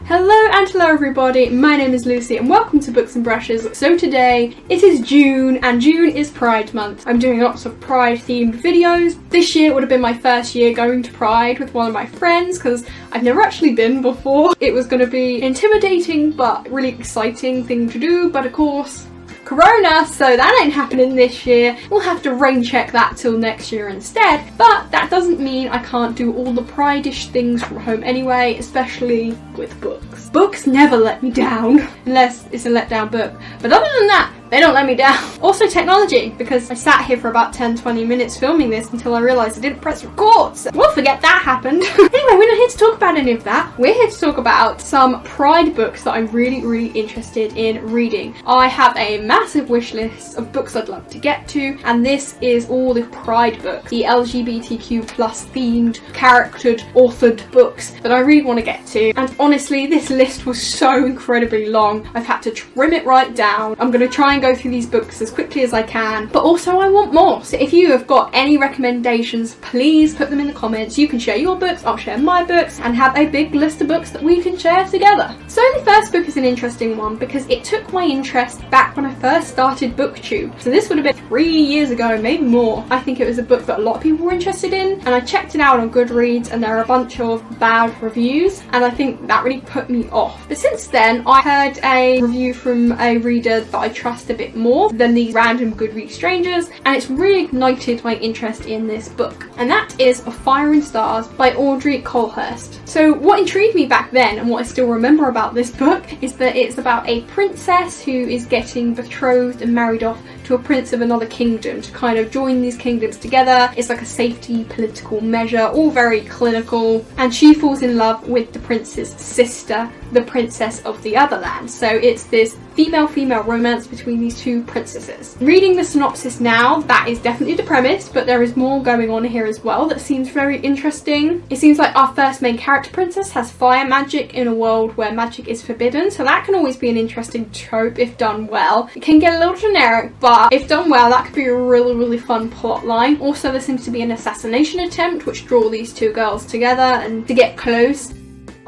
Hello everybody, my name is Lucy and welcome to Books and Brushes. So today, it is June and June is Pride Month. I'm doing lots of Pride themed videos. This year would have been my first year going to Pride with one of my friends because I've never actually been before. It was going to be intimidating but really exciting thing to do, but of course, Corona, so that ain't happening this year. We'll have to rain check that till next year instead, but that doesn't mean I can't do all the Pride-ish things from home anyway, especially with books. Books never let me down, unless it's a letdown book, but other than that, they don't let me down. Also technology, because I sat here for about 10-20 minutes filming this until I realised I didn't press record, so we'll forget that happened. Anyway, we're not here to talk about any of that. We're here to talk about some Pride books that I'm really interested in reading. I have a massive wish list of books I'd love to get to, and this is all the Pride books, the LGBTQ plus themed, charactered, authored books that I really want to get to. And honestly, this list was so incredibly long. I've had to trim it right down. I'm going to try and go through these books as quickly as I can, but also I want more. So if you have got any recommendations, please put them in the comments. You can share your books, I'll share my books, and have a big list of books that we can share together. So the first book is an interesting one because it took my interest back when I first started BookTube. So this would have been 3 years ago, maybe more. I think it was a book that a lot of people were interested in, and I checked it out on Goodreads and there are a bunch of bad reviews, and I think that really put me off. But since then, I heard a review from a reader that I trust a bit more than these random Goodreads strangers, and it's really ignited my interest in this book, and that is A Fire and Stars by Audrey Colhurst. So what intrigued me back then, and what I still remember about this book, is that it's about a princess who is getting betrothed and married off to a prince of another kingdom to kind of join these kingdoms together. It's like a safety political measure, all very clinical, and she falls in love with the prince's sister, the princess of the other land. So it's this female-female romance between these two princesses. Reading the synopsis now, that is definitely the premise, but there is more going on here as well that seems very interesting. It seems like our first main character princess has fire magic in a world where magic is forbidden, so that can always be an interesting trope if done well. It can get a little generic, but if done well, that could be a really fun plot line. Also, there seems to be an assassination attempt which draw these two girls together and to get close.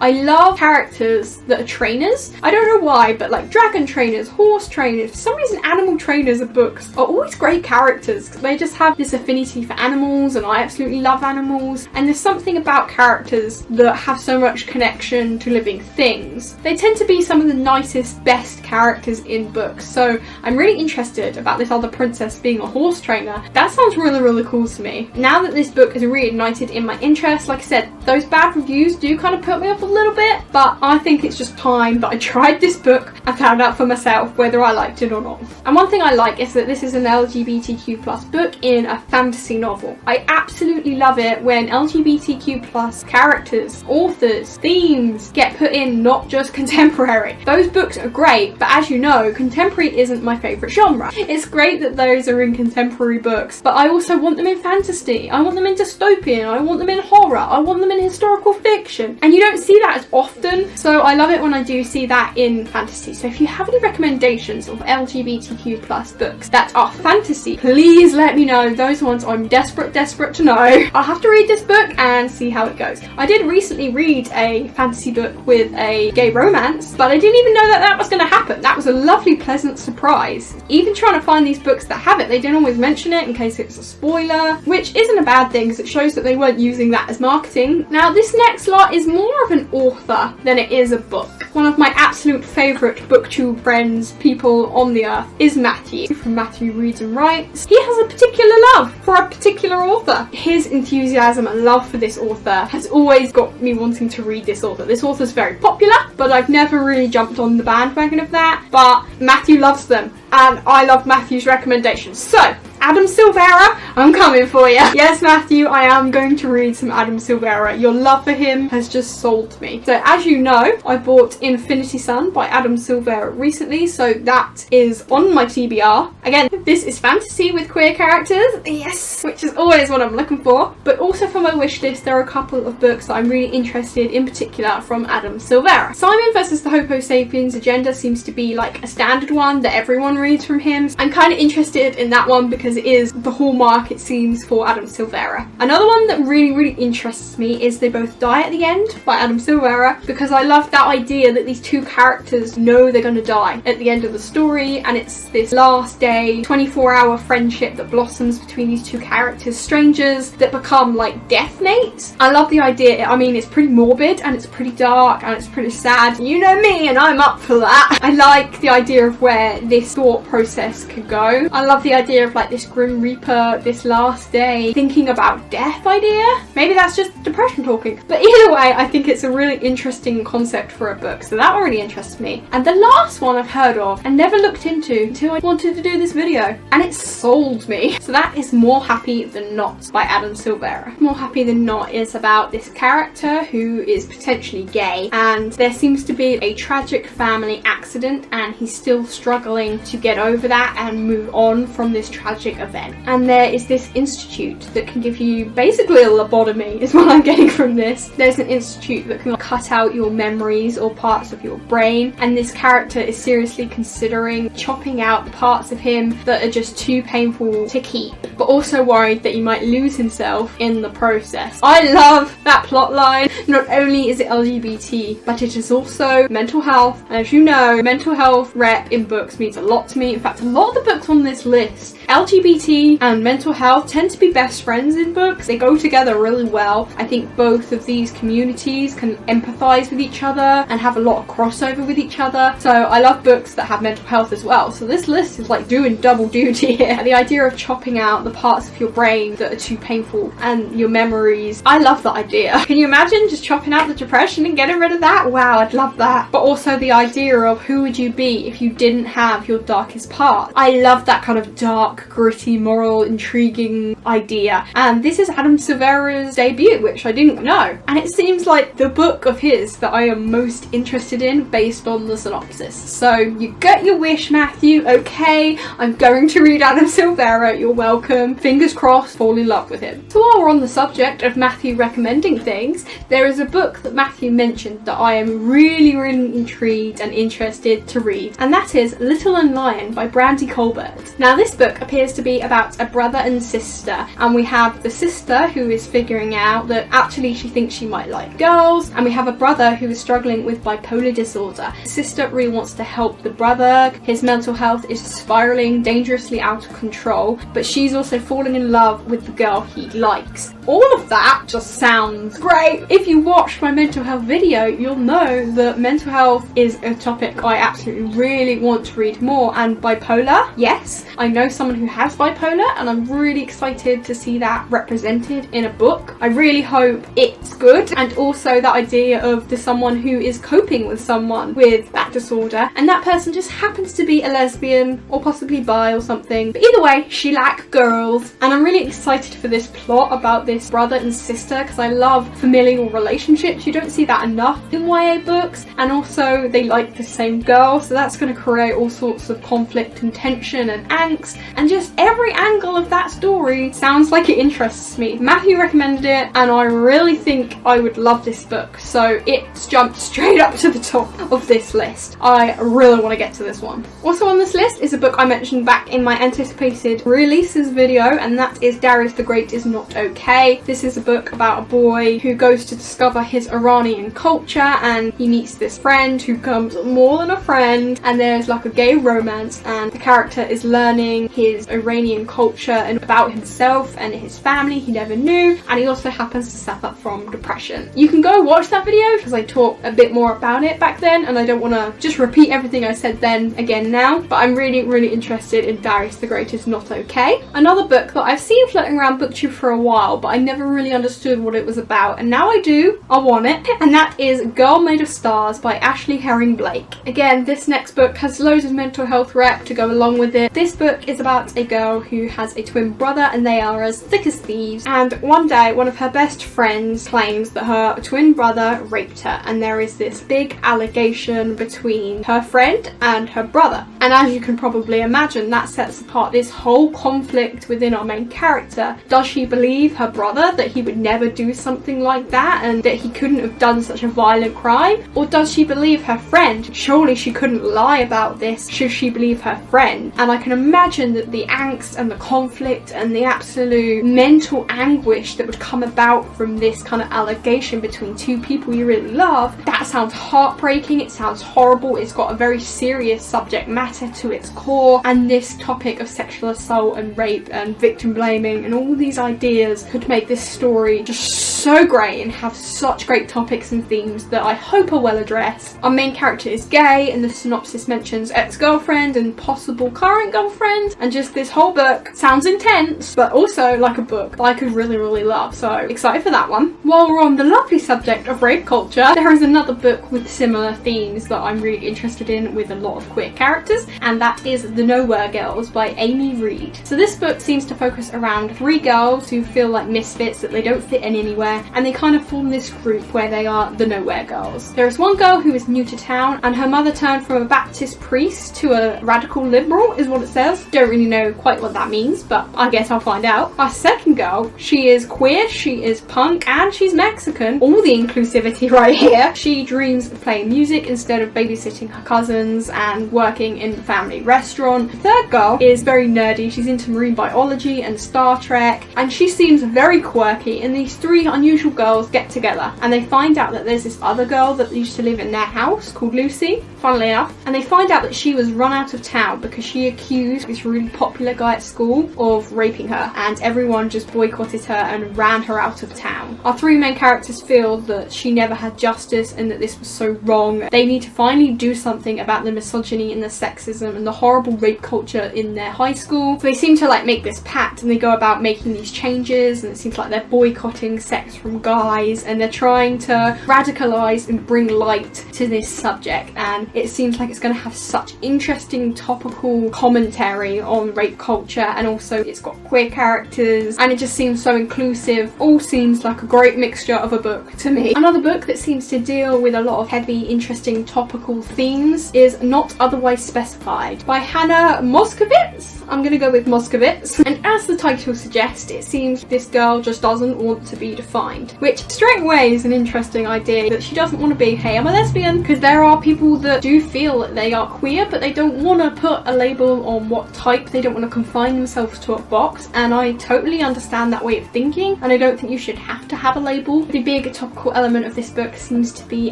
I love characters that are trainers. I don't know why, but like dragon trainers, horse trainers, for some reason animal trainers of books are always great characters. They just have this affinity for animals, and I absolutely love animals. And there's something about characters that have so much connection to living things. They tend to be some of the nicest, best characters in books. So I'm really interested about this other princess being a horse trainer. That sounds really cool to me. Now that this book has reignited in my interest, like I said, those bad reviews do kind of put me off a little bit, but I think it's just time that I tried this book and found out for myself whether I liked it or not. And one thing I like is that this is an LGBTQ plus book in a fantasy novel. I absolutely love it when LGBTQ plus characters, authors, themes get put in, not just contemporary. Those books are great, but as you know, contemporary isn't my favourite genre. It's great that those are in contemporary books, but I also want them in fantasy. I want them in dystopian. I want them in horror. I want them in historical fiction. And you don't see that as often, so I love it when I do see that in fantasy. So if you have any recommendations of LGBTQ plus books that are fantasy, please let me know. Those ones I'm desperate to know. I'll have to read this book and see how it goes. I did recently read a fantasy book with a gay romance, but I didn't even know that was going to happen. That was a lovely, pleasant surprise. Even trying to find these books that have it, they don't always mention it in case it's a spoiler, which isn't a bad thing because it shows that they weren't using that as marketing. Now this next lot is more of an author than it is a book. One of my absolute favourite BookTube friends, people on the earth, is Matthew from Matthew Reads and Writes. He has a particular love for a particular author. His enthusiasm and love for this author has always got me wanting to read this author. This author's very popular, but I've never really jumped on the bandwagon of that. But Matthew loves them, and I love Matthew's recommendations. So Adam Silvera, I'm coming for you. Yes, Matthew, I am going to read some Adam Silvera. Your love for him has just sold me. So as you know, I bought Infinity Sun by Adam Silvera recently, so that is on my TBR. Again, this is fantasy with queer characters, yes, which is always what I'm looking for. But also for my wish list, there are a couple of books that I'm really interested in particular from Adam Silvera. Simon vs. the Homo Sapiens Agenda seems to be like a standard one that everyone reads from him. I'm kind of interested in that one because is the hallmark, it seems, for Adam Silvera. Another one that really interests me is They Both Die at the End by Adam Silvera, because I love that idea that these two characters know they're going to die at the end of the story, and it's this last day, 24-hour friendship that blossoms between these two characters, strangers that become like death mates. I love the idea. I mean, it's pretty morbid and it's pretty dark and it's pretty sad. You know me, and I'm up for that. I like the idea of where this thought process could go. I love the idea of like this Grim Reaper, this last day, thinking about death idea. Maybe that's just depression talking. But either way, I think it's a really interesting concept for a book, so that really interests me. And the last one I've heard of and never looked into until I wanted to do this video, and it sold me. So that is More Happy Than Not by Adam Silvera. More Happy Than Not is about this character who is potentially gay, and there seems to be a tragic family accident and he's still struggling to get over that and move on from this tragic event. And there is this institute that can give you basically a lobotomy, is what I'm getting from this. There's an institute that can cut out your memories or parts of your brain, and this character is seriously considering chopping out the parts of him that are just too painful to keep, but also worried that he might lose himself in the process. I love that plot line. Not only is it LGBT, but it is also mental health, and as you know, mental health rep in books means a lot to me. In fact, a lot of the books on this list, LGBT and mental health tend to be best friends in books. They go together really well. I think both of these communities can empathise with each other and have a lot of crossover with each other. So I love books that have mental health as well. So this list is like doing double duty here. The idea of chopping out the parts of your brain that are too painful and your memories. I love that idea. Can you imagine just chopping out the depression and getting rid of that? Wow, I'd love that. But also the idea of who would you be if you didn't have your darkest part. I love that kind of dark, gritty, moral, intriguing idea. And this is Adam Silvera's debut, which I didn't know. And it seems like the book of his that I am most interested in based on the synopsis. So you get your wish, Matthew. Okay, I'm going to read Adam Silvera. You're welcome. Fingers crossed, fall in love with him. So while we're on the subject of Matthew recommending things, there is a book that Matthew mentioned that I am really intrigued and interested to read, and that is Little and Lion by Brandy Colbert. Now this book appears to be about a brother and sister, and we have the sister who is figuring out that actually she thinks she might like girls, and we have a brother who is struggling with bipolar disorder. The sister really wants to help the brother. His mental health is spiraling dangerously out of control, but she's also falling in love with the girl he likes. All of that just sounds great. If you watched my mental health video, you'll know that mental health is a topic I absolutely really want to read more, and bipolar, yes, I know someone who has bipolar and I'm really excited to see that represented in a book. I really hope it's good, and also that idea of there's someone who is coping with someone with that disorder and that person just happens to be a lesbian or possibly bi or something, but either way she like girls. And I'm really excited for this plot about this brother and sister because I love familial relationships. You don't see that enough in YA books, and also they like the same girl, so that's going to create all sorts of conflict and tension and angst, and just every angle of that story sounds like it interests me. Matthew recommended it and I really think I would love this book, so it's jumped straight up to the top of this list. I really want to get to this one. Also on this list is a book I mentioned back in my anticipated releases video, and that is Darius the Great Is Not Okay. This is a book about a boy who goes to discover his Iranian culture, and he meets this friend who becomes more than a friend, and there's like a gay romance, and the character is learning his Iranian culture and about himself and his family he never knew, and he also happens to suffer from depression. You can go watch that video because I talked a bit more about it back then, and I don't want to just repeat everything I said then again now, but I'm really interested in Darius the Great Is Not Okay. Another book that I've seen floating around BookTube for a while, but I never really understood what it was about, and now I do. I want it, and that is Girl Made of Stars by Ashley Herring Blake. Again, this next book has loads of mental health rep to go along with it. This book is about a girl who has a twin brother and they are as thick as thieves, and one day one of her best friends claims that her twin brother raped her, and there is this big allegation between her friend and her brother. And as you can probably imagine, that sets apart this whole conflict within our main character. Does she believe her brother that he would never do something like that and that he couldn't have done such a violent crime? Or does she believe her friend? Surely she couldn't lie about this. Should she believe her friend? And I can imagine that the angst and the conflict and the absolute mental anguish that would come about from this kind of allegation between two people you really love, that sounds heartbreaking, it sounds horrible, it's got a very serious subject matter to its core, and this topic of sexual assault and rape and victim blaming and all these ideas could make this story just so great and have such great topics and themes that I hope are well addressed. Our main character is gay, and the synopsis mentions ex-girlfriend and possible current girlfriend, and just this whole book sounds intense but also like a book that I could really love, so excited for that one. While we're on the lovely subject of rape culture, there is another book with similar themes that I'm really interested in with a lot of queer characters, and that is The Nowhere Girls by Amy Reed. So this book seems to focus around 3 girls who feel like misfits, that they don't fit in anywhere, and they kind of form this group where they are the Nowhere Girls. There is one girl who is new to town, and her mother turned from a Baptist priest to a radical liberal is what it says. Don't really know quite what that means, but I guess I'll find out. Our second girl, she is queer, she is punk, and she's Mexican. All the inclusivity right here. She dreams of playing music instead of babysitting her cousins and working in a family restaurant. The third girl is very nerdy. She's into marine biology and Star Trek, and she seems very quirky, and these 3 unusual girls get together and they find out that there's this other girl that used to live in their house called Lucy, funnily enough, and they find out that she was run out of town because she accused this really popular guy at school of raping her, and everyone just boycotted her and ran her out of town. Our 3 main characters feel that she never had justice and that this was so wrong. They need to finally do something about the misogyny and the sexism and the horrible rape culture in their high school. So they seem to like make this pact and they go about making these changes, and it seems like they're boycotting sex from guys and they're trying to radicalize and bring light to this subject, and it seems like it's going to have such interesting topical commentary on rape culture, and also it's got queer characters and it just seems so inclusive. All seems like a great mixture of a book to me. Another book that seems to deal with a lot of heavy, interesting topical themes is Not Otherwise Specified by Hannah Moskovitz. I'm gonna go with Moskovitz. And as the title suggests, it seems this girl just doesn't want to be defined, which straight away is an interesting idea, that she doesn't want to be, hey, I'm a lesbian, because there are people that do feel that they are queer, but they don't want to put a label on what type, they don't want to confine themselves to a box, and I totally understand that way of thinking, and I don't think you should have to have a label. The big topical element of this book seems to be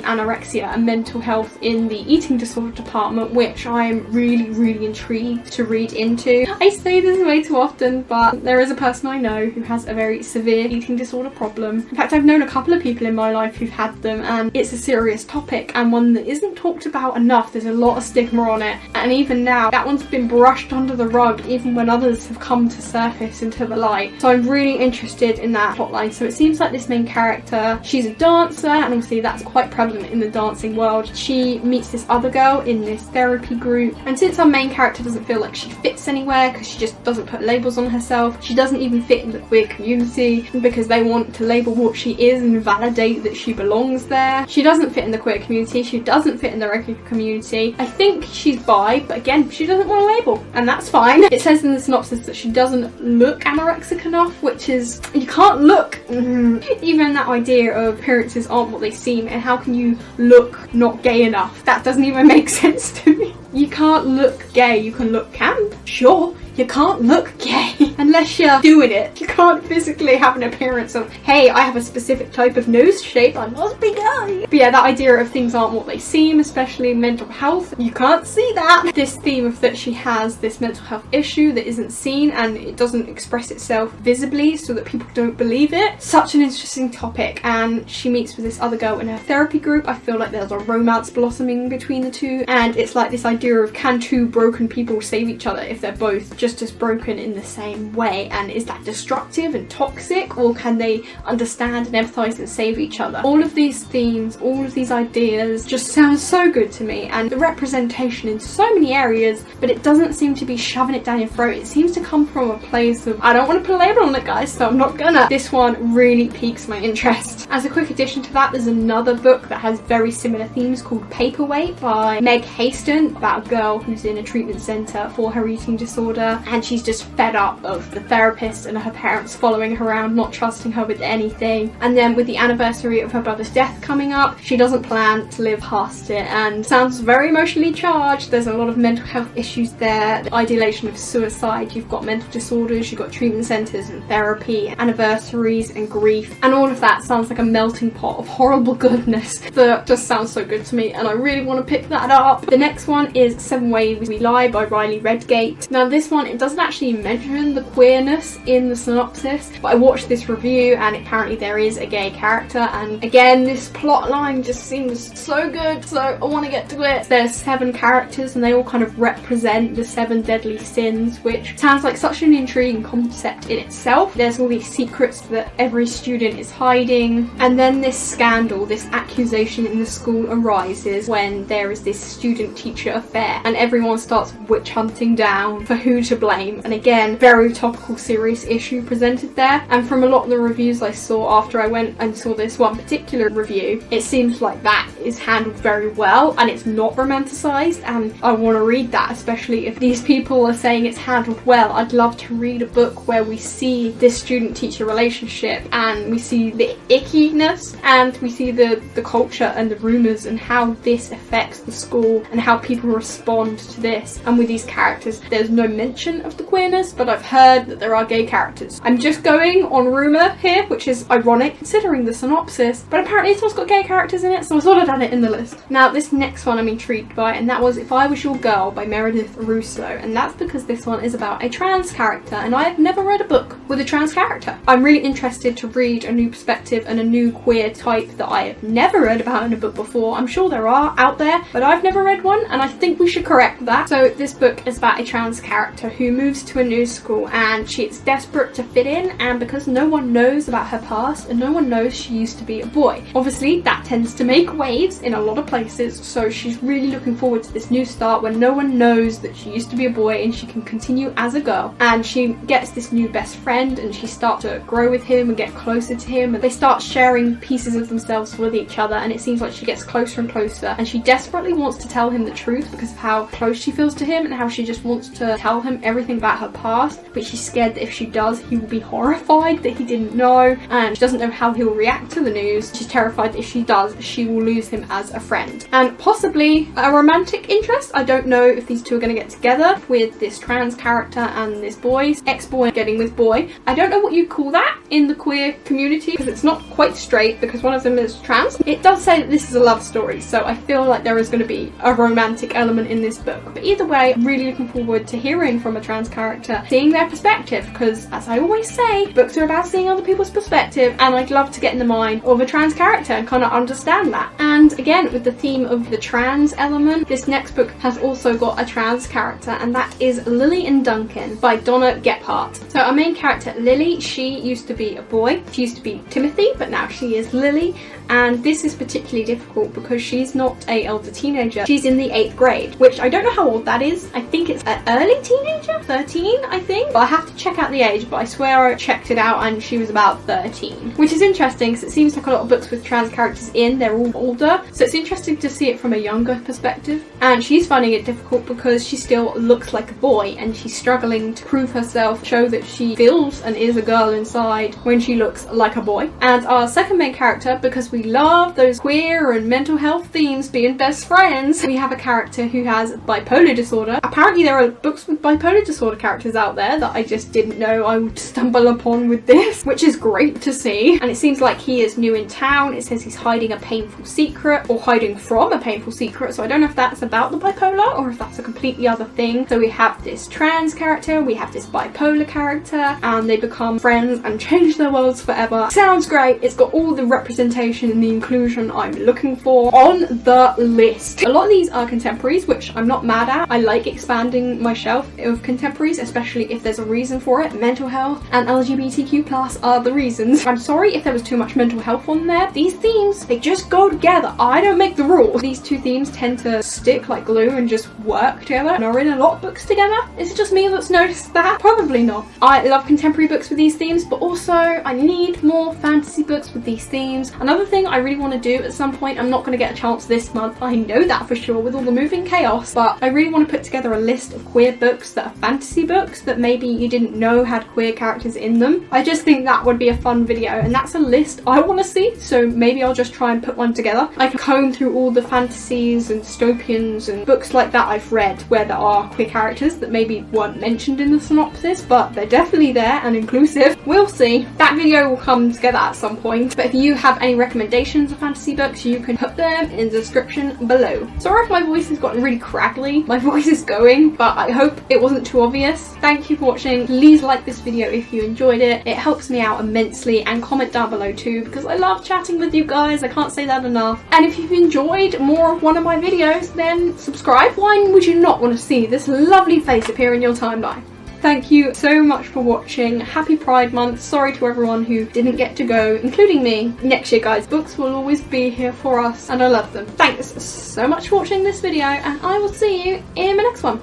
anorexia and mental health in the eating disorder department, which I'm really intrigued to read into. I say this way too often, but there is a person I know who has a very severe eating disorder problem. In fact, I've known a couple of people in my life who've had them, and it's a serious topic and one that isn't talked about enough. There's a lot of stigma on it, and even now that one's been brushed under the rug even when others have come to surface into the light. So I'm really interested in that plotline. So it seems like this main character, she's a dancer, and obviously that's quite prevalent in the dancing world. She meets this other girl in this therapy group, and since our main character doesn't feel like she fits anywhere because she just doesn't put labels on herself, she doesn't even fit in the queer community because they want to label what she is and validate that she belongs there. She doesn't fit in the queer community, she doesn't fit in the regular community. I think she's bi, but again, she doesn't want a label, and that's fine. It says in the synopsis that she doesn't look anorexic enough, which is, you can't look. Even that idea of appearances aren't what they seem, and how can you look not gay enough? That doesn't even make sense to me. You can't look gay, you can look camp, sure. You can't look gay unless you're doing it. You can't physically have an appearance of, hey, I have a specific type of nose shape, I must be gay. But yeah, that idea of things aren't what they seem, especially mental health, you can't see that. This theme of that she has this mental health issue that isn't seen and it doesn't express itself visibly so that people don't believe it. Such an interesting topic, and she meets with this other girl in her therapy group. I feel like there's a romance blossoming between the two, and it's like this idea of, can 2 broken people save each other if they're both just just as broken in the same way? And is that destructive and toxic, or can they understand and empathize and save each other? All of these themes, all of these ideas just sound so good to me, and the representation in so many areas, but it doesn't seem to be shoving it down your throat. It seems to come from a place of, I don't want to put a label on it, guys, so I'm not gonna. This one really piques my interest. As a quick addition to that, there's another book that has very similar themes called Paperweight by Meg Haston, about a girl who's in a treatment centre for her eating disorder, and she's just fed up of the therapist and her parents following her around, not trusting her with anything. And then with the anniversary of her brother's death coming up, she doesn't plan to live past it, and sounds very emotionally charged. There's a lot of mental health issues there, the ideation of suicide, you've got mental disorders, you've got treatment centres and therapy, anniversaries and grief, and all of that sounds like a melting pot of horrible goodness that just sounds so good to me, and I really want to pick that up. The next one is 7 Ways We Lie by Riley Redgate. Now this one, it doesn't actually mention the queerness in the synopsis, but I watched this review and apparently there is a gay character, and again this plot line just seems so good, so I want to get to it. There's 7 characters and they all kind of represent the 7 deadly sins, which sounds like such an intriguing concept in itself. There's all these secrets that every student is hiding, and then this scandal, this accusation in the school arises when there is this student-teacher affair and everyone starts witch hunting down for who to blame. And again, very topical, serious issue presented there, and from a lot of the reviews I saw after I went and saw this one particular review, it seems like that is handled very well and it's not romanticized, and I want to read that, especially if these people are saying it's handled well. I'd love to read a book where we see this student-teacher relationship and we see the ickiness and we see the culture and the rumours and how this affects the school and how people respond to this. And with these characters, there's no mention of the queerness, but I've heard that there are gay characters. I'm just going on rumour here, which is ironic considering the synopsis, but apparently this one's got gay characters in it, so I thought I'd add it in the list. Now this next one I'm intrigued by, and that was If I Was Your Girl by Meredith Russo, and that's because this one is about a trans character, and I have never read a book with a trans character. I'm really interested to read a new perspective and a new queer type that I have never read about in a book before. I'm sure there are out there, but I've never read one, and I think we should correct that. So this book is about a trans character who moves to a new school and she's desperate to fit in, and because no one knows about her past and no one knows she used to be a boy. Obviously that tends to make waves in a lot of places, so she's really looking forward to this new start when no one knows that she used to be a boy and she can continue as a girl. And she gets this new best friend and she starts to grow with him and get closer to him, and they start sharing pieces of themselves with each other, and it seems like she gets closer and closer, and she desperately wants to tell him the truth because of how close she feels to him and how she just wants to tell him everything about her past, but she's scared that if she does he will be horrified that he didn't know, and she doesn't know how he will react to the news. She's terrified that if she does she will lose him as a friend and possibly a romantic interest. I don't know if these two are going to get together with this trans character and this boy's ex-boy getting with boy. I don't know what you'd call that in the queer community because it's not quite straight because one of them is trans. It does say that this is a love story, so I feel like there is going to be a romantic element in this book, but either way I'm really looking forward to hearing from a trans character, seeing their perspective, because as I always say, books are about seeing other people's perspective, and I'd love to get in the mind of a trans character and kind of understand that. And again, with the theme of the trans element, this next book has also got a trans character, and that is Lily and Duncan by Donna Gephardt. So our main character Lily, she used to be a boy, she used to be Timothy, but now she is Lily, and this is particularly difficult because she's not an elder teenager, she's in the 8th grade, which I don't know how old that is. I think it's an early teenager, 13 I think, but I have to check out the age, but I swear I checked it out and she was about 13, which is interesting because it seems like a lot of books with trans characters in, they're all older, so it's interesting to see it from a younger perspective. And she's finding it difficult because she still looks like a boy and she's struggling to prove herself, show that she feels and is a girl inside when she looks like a boy. And our second main character, because we love those queer and mental health themes being best friends, we have a character who has bipolar disorder. Apparently there are books with bipolar disorder characters out there that I just didn't know I would stumble upon with this, which is great to see. And it seems like he is new in town. It says he's hiding a painful secret or hiding from a painful secret, so I don't know if that's about the bipolar or if that's a completely other thing. So we have this trans character, we have this bipolar character, and they become friends and change their worlds forever. Sounds great. It's got all the representation representation and the inclusion I'm looking for on the list. A lot of these are contemporaries, which I'm not mad at. I like expanding my shelf of contemporaries, especially if there's a reason for it. Mental health and LGBTQ+ are the reasons. I'm sorry if there was too much mental health on there. These themes, they just go together. I don't make the rules. These two themes tend to stick like glue and just work together and are in a lot of books together. Is it just me that's noticed that? Probably not. I love contemporary books with these themes, but also I need more fantasy books with these themes. Another thing I really want to do at some point, I'm not going to get a chance this month, I know that for sure with all the moving chaos, but I really want to put together a list of queer books that are fantasy books that maybe you didn't know had queer characters in them. I just think that would be a fun video, and that's a list I want to see, so maybe I'll just try and put one together. I can comb through all the fantasies and dystopians and books like that I've read where there are queer characters that maybe weren't mentioned in the synopsis, but they're definitely there and inclusive. We'll see. That video will come together at some point, but if you have any recommendations of fantasy books, you can put them in the description below. Sorry if my voice has gotten really crackly. My voice is going, but I hope it wasn't too obvious. Thank you for watching. Please like this video if you enjoyed it. It helps me out immensely, and comment down below too, because I love chatting with you guys. I can't say that enough. And if you've enjoyed more of one of my videos, then subscribe. Why would you not want to see this lovely face appear in your timeline? Thank you so much for watching. Happy Pride Month. Sorry to everyone who didn't get to go, including me. Next year, guys, books will always be here for us, and I love them. Thanks so much for watching this video, and I will see you in my next one.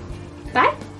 Bye!